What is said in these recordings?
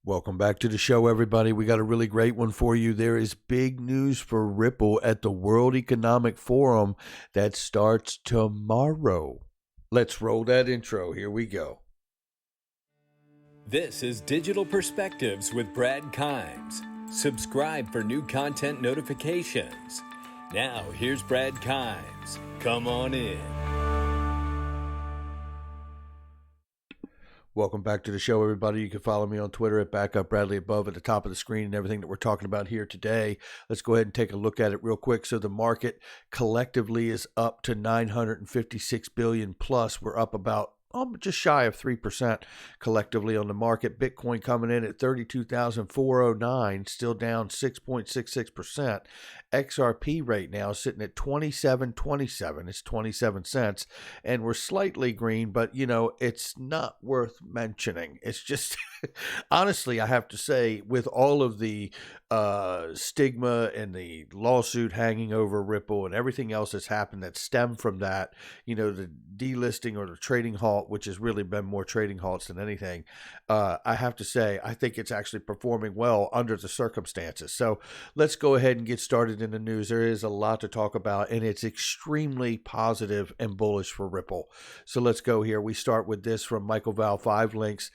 Welcome back to the show, everybody. We got a really great one for you. There is big news for Ripple at the World Economic Forum that starts tomorrow. Let's roll that intro. Here we go. This is Digital Perspectives with Brad Pymts. Subscribe for new content notifications. Now, here's Brad Pymts. Come on in. Welcome back to the show, everybody. You can follow me on Twitter at BackupBradley above at the top of the screen and everything that we're talking about here today. Let's go ahead and take a look at it real quick. So the market collectively is up to 956 billion plus. We're up about just shy of 3% collectively on the market. Bitcoin coming in at 32,409, still down 6.66%. XRP right now sitting at 27.27. It's 27 cents, and we're slightly green, but it's not worth mentioning. It's just honestly, I have to say, with all of the stigma and the lawsuit hanging over Ripple and everything else that's happened that stemmed from that, the delisting or the trading halt, which has really been more trading halts than anything, I have to say, I think it's actually performing well under the circumstances. So let's go ahead and get started in the news. There is a lot to talk about, and it's extremely positive and bullish for Ripple. So let's go here. We start with this from Michael Val 5 links.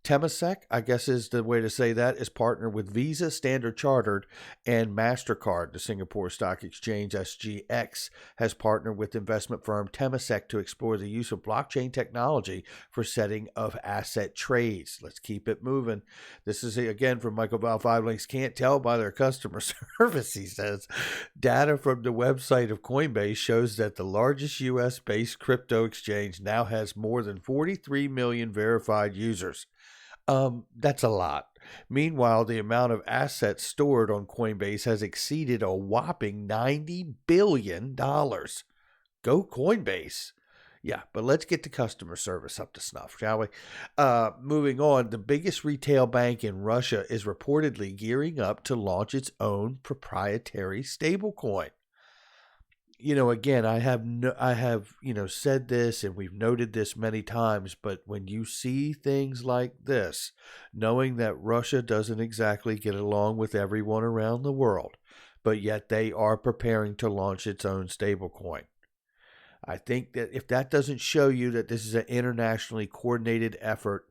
Temasek, I guess is the way to say that, is partnered with Visa, Standard Chartered, and MasterCard. The Singapore Stock Exchange, SGX, has partnered with investment firm Temasek to explore the use of blockchain technology for setting of asset trades. Let's keep it moving. This is, again, from Michael Val 5 links. Can't tell by their customer service, he says. Data from the website of Coinbase shows that the largest U.S.-based crypto exchange now has more than 43 million verified users. That's a lot. Meanwhile, the amount of assets stored on Coinbase has exceeded a whopping $90 billion. Go Coinbase. Yeah, but let's get the customer service up to snuff, shall we? Moving on, the biggest retail bank in Russia is reportedly gearing up to launch its own proprietary stablecoin. Again, I have said this, and we've noted this many times, but when you see things like this, knowing that Russia doesn't exactly get along with everyone around the world, but yet they are preparing to launch its own stablecoin. I think that if that doesn't show you that this is an internationally coordinated effort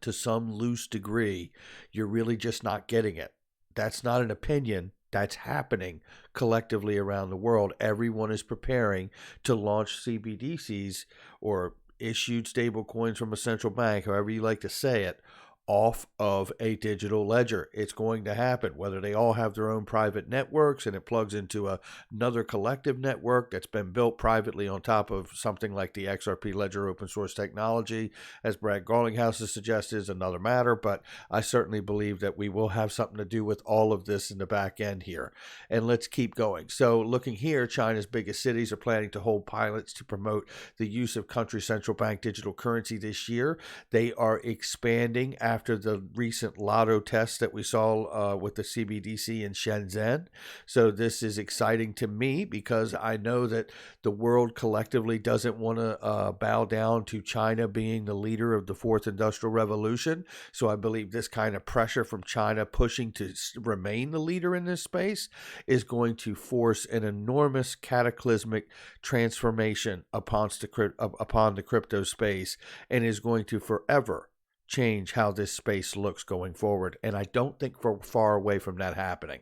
to some loose degree, you're really just not getting it. That's not an opinion. That's happening collectively around the world. Everyone is preparing to launch CBDCs, or issued stable coins from a central bank, however you like to say it, off of a digital ledger. It's going to happen, whether they all have their own private networks and it plugs into another collective network that's been built privately on top of something like the XRP ledger open source technology, as Brad Garlinghouse has suggested, is another matter. But I certainly believe that we will have something to do with all of this in the back end here. And let's keep going. So looking here, China's biggest cities are planning to hold pilots to promote the use of country central bank digital currency this year. They are expanding after the recent lotto test that we saw with the CBDC in Shenzhen. So this is exciting to me because I know that the world collectively doesn't want to bow down to China being the leader of the fourth industrial revolution. So I believe this kind of pressure from China pushing to remain the leader in this space is going to force an enormous cataclysmic transformation upon the crypto space, and is going to forever change how this space looks going forward. And I don't think we're far away from that happening.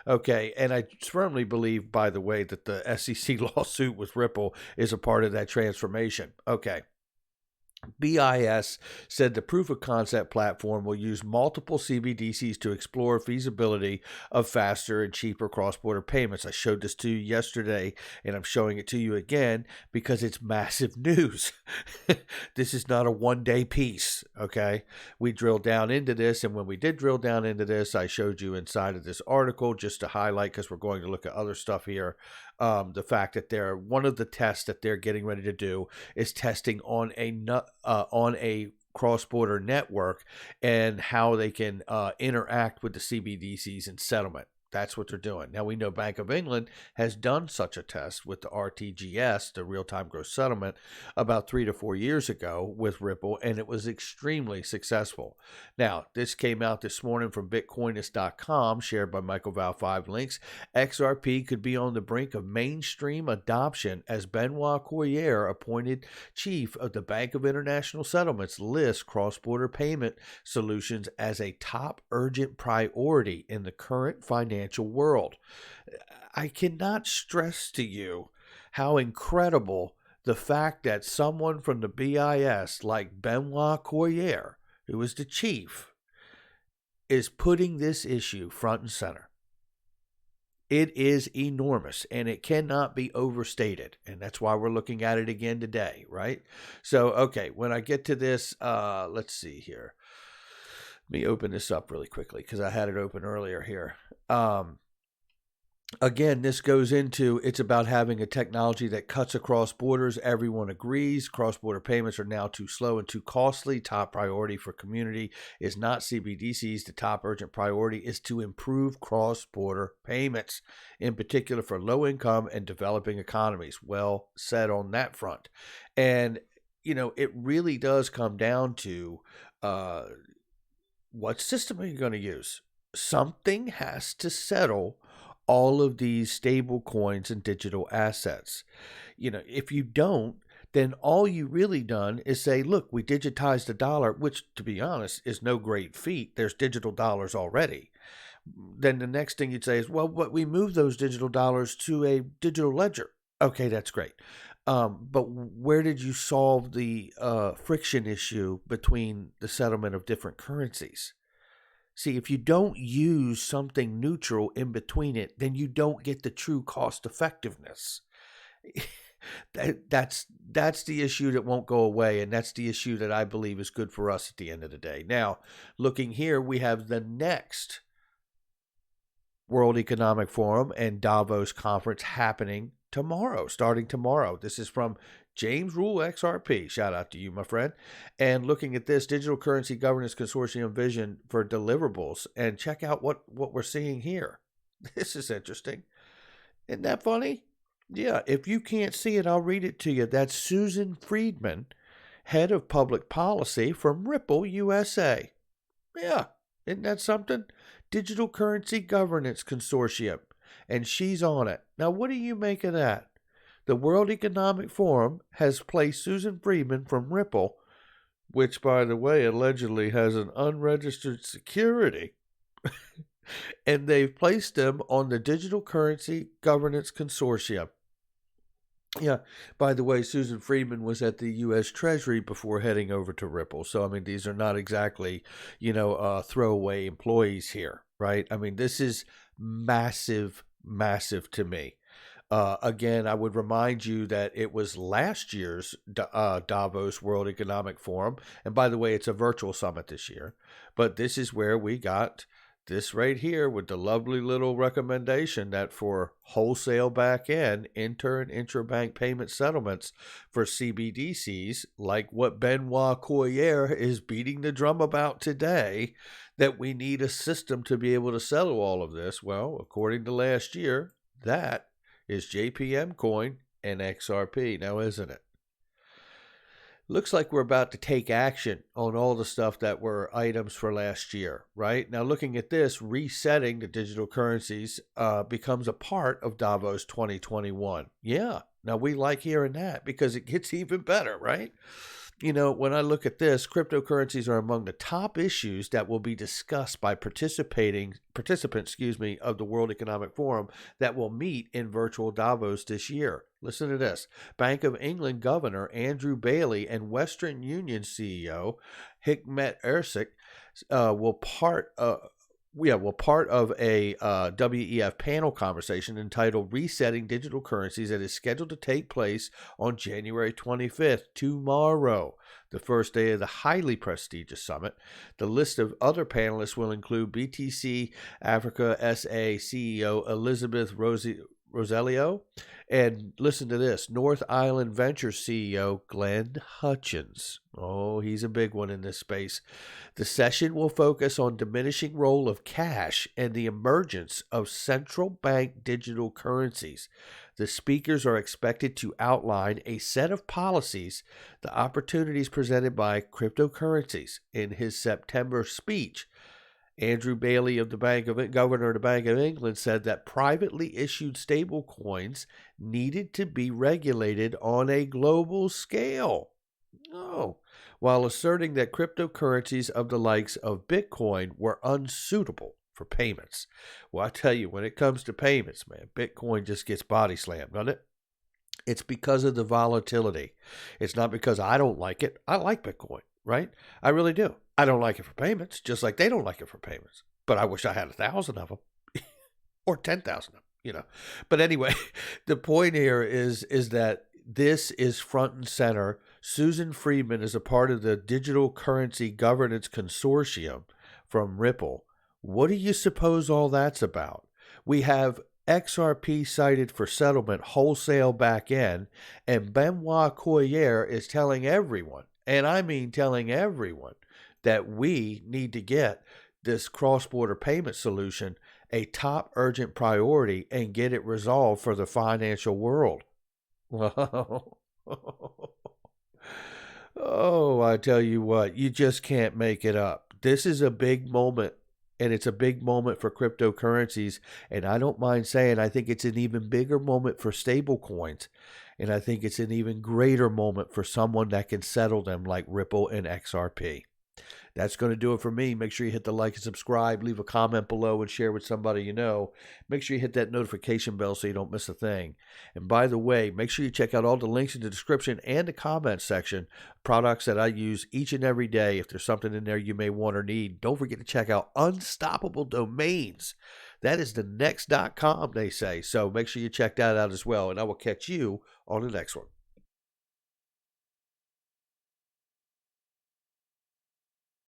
Okay, and I firmly believe, by the way, that the SEC lawsuit with Ripple is a part of that transformation. Okay. BIS said the proof of concept platform will use multiple CBDCs to explore feasibility of faster and cheaper cross-border payments. I showed this to you yesterday, and I'm showing it to you again because it's massive news. This is not a one-day piece, okay? We drilled down into this, and when we did drill down into this, I showed you inside of this article just to highlight, because we're going to look at other stuff here, the fact that one of the tests that they're getting ready to do is testing on a cross-border network and how they can interact with the CBDCs in settlement. That's what they're doing. Now, we know Bank of England has done such a test with the RTGS, the real-time gross settlement, about 3 to 4 years ago with Ripple, and it was extremely successful. Now, this came out this morning from Bitcoinist.com, shared by Michael Val 5 links. XRP could be on the brink of mainstream adoption as Benoit Coyer, appointed chief of the Bank of International Settlements, lists cross-border payment solutions as a top urgent priority in the current financial world. I cannot stress to you how incredible the fact that someone from the BIS like Benoit Coyer, who is the chief, is putting this issue front and center. It is enormous, and it cannot be overstated, and that's why we're looking at it again today, right? So, okay, when I get to this, let's see here. Let me open this up really quickly because I had it open earlier here. Again, this goes into, it's about having a technology that cuts across borders. Everyone agrees cross-border payments are now too slow and too costly. Top priority for community is not CBDCs. The top urgent priority is to improve cross-border payments, in particular for low-income and developing economies. Well said on that front. And, it really does come down to what system are you going to use? Something has to settle all of these stable coins and digital assets. If you don't, then all you really done is say, look, we digitized the dollar, which, to be honest, is no great feat. There's digital dollars already. Then the next thing you'd say is, well, but we moved those digital dollars to a digital ledger. Okay, that's great. But where did you solve the friction issue between the settlement of different currencies? See, if you don't use something neutral in between it, then you don't get the true cost effectiveness. That's the issue that won't go away, and that's the issue that I believe is good for us at the end of the day. Now, looking here, we have the next World Economic Forum and Davos conference happening tomorrow, starting tomorrow. This is from James Rule XRP. Shout out to you, my friend. And looking at this, Digital Currency Governance Consortium vision for deliverables. And check out what we're seeing here. This is interesting. Isn't that funny? Yeah, if you can't see it, I'll read it to you. That's Susan Friedman, head of public policy from Ripple USA. Yeah, isn't that something? Digital Currency Governance Consortium. And she's on it. Now, what do you make of that? The World Economic Forum has placed Susan Friedman from Ripple, which, by the way, allegedly has an unregistered security, and they've placed them on the Digital Currency Governance Consortium. Yeah, by the way, Susan Friedman was at the U.S. Treasury before heading over to Ripple. So, these are not exactly, throwaway employees here, right? This is massive, massive to me. Again, I would remind you that it was last year's Davos World Economic Forum. And by the way, it's a virtual summit this year. But this is where we got this right here with the lovely little recommendation that for wholesale back-end, inter- and intra-bank payment settlements for CBDCs, like what Benoit Coyer is beating the drum about today, that we need a system to be able to settle all of this. Well, according to last year, that is JPM Coin and XRP, now isn't it? Looks like we're about to take action on all the stuff that were items for last year, right? Now, looking at this, resetting the digital currencies becomes a part of Davos 2021. Yeah, now we like hearing that because it gets even better, right? When I look at this, cryptocurrencies are among the top issues that will be discussed by participants, of the World Economic Forum that will meet in virtual Davos this year. Listen to this. Bank of England Governor Andrew Bailey and Western Union CEO Hikmet Ersek will part of a WEF panel conversation entitled Resetting Digital Currencies that is scheduled to take place on January 25th, tomorrow, the first day of the highly prestigious summit. The list of other panelists will include BTC Africa SA CEO Elizabeth Roselio. And listen to this, North Island Ventures CEO Glenn Hutchins. Oh, he's a big one in this space. The session will focus on diminishing role of cash and the emergence of central bank digital currencies. The speakers are expected to outline a set of policies, the opportunities presented by cryptocurrencies. In his September speech, Andrew Bailey of the Governor of the Bank of England said that privately issued stablecoins needed to be regulated on a global scale. Oh, while asserting that cryptocurrencies of the likes of Bitcoin were unsuitable for payments. Well, I tell you, when it comes to payments, man, Bitcoin just gets body slammed, doesn't it? It's because of the volatility. It's not because I don't like it. I like Bitcoin, right? I really do. I don't like it for payments, just like they don't like it for payments. But I wish I had 1,000 of them or 10,000 of them, But anyway, the point here is that this is front and center. Susan Friedman is a part of the Digital Currency Governance Consortium from Ripple. What do you suppose all that's about? We have XRP cited for settlement wholesale back end, and Benoit Coyer is telling everyone, and I mean telling everyone, that we need to get this cross-border payment solution a top urgent priority and get it resolved for the financial world. Oh, I tell you what, you just can't make it up. This is a big moment, and it's a big moment for cryptocurrencies. And I don't mind saying, I think it's an even bigger moment for stable coins. And I think it's an even greater moment for someone that can settle them like Ripple and XRP. That's going to do it for me. Make sure you hit the like and subscribe, leave a comment below, and share with somebody you know. Make sure you hit that notification bell so you don't miss a thing. And by the way, make sure you check out all the links in the description and the comment section, products that I use each and every day. If there's something in there you may want or need, don't forget to check out Unstoppable Domains. That is the next .com, they say. So make sure you check that out as well, and I will catch you on the next one.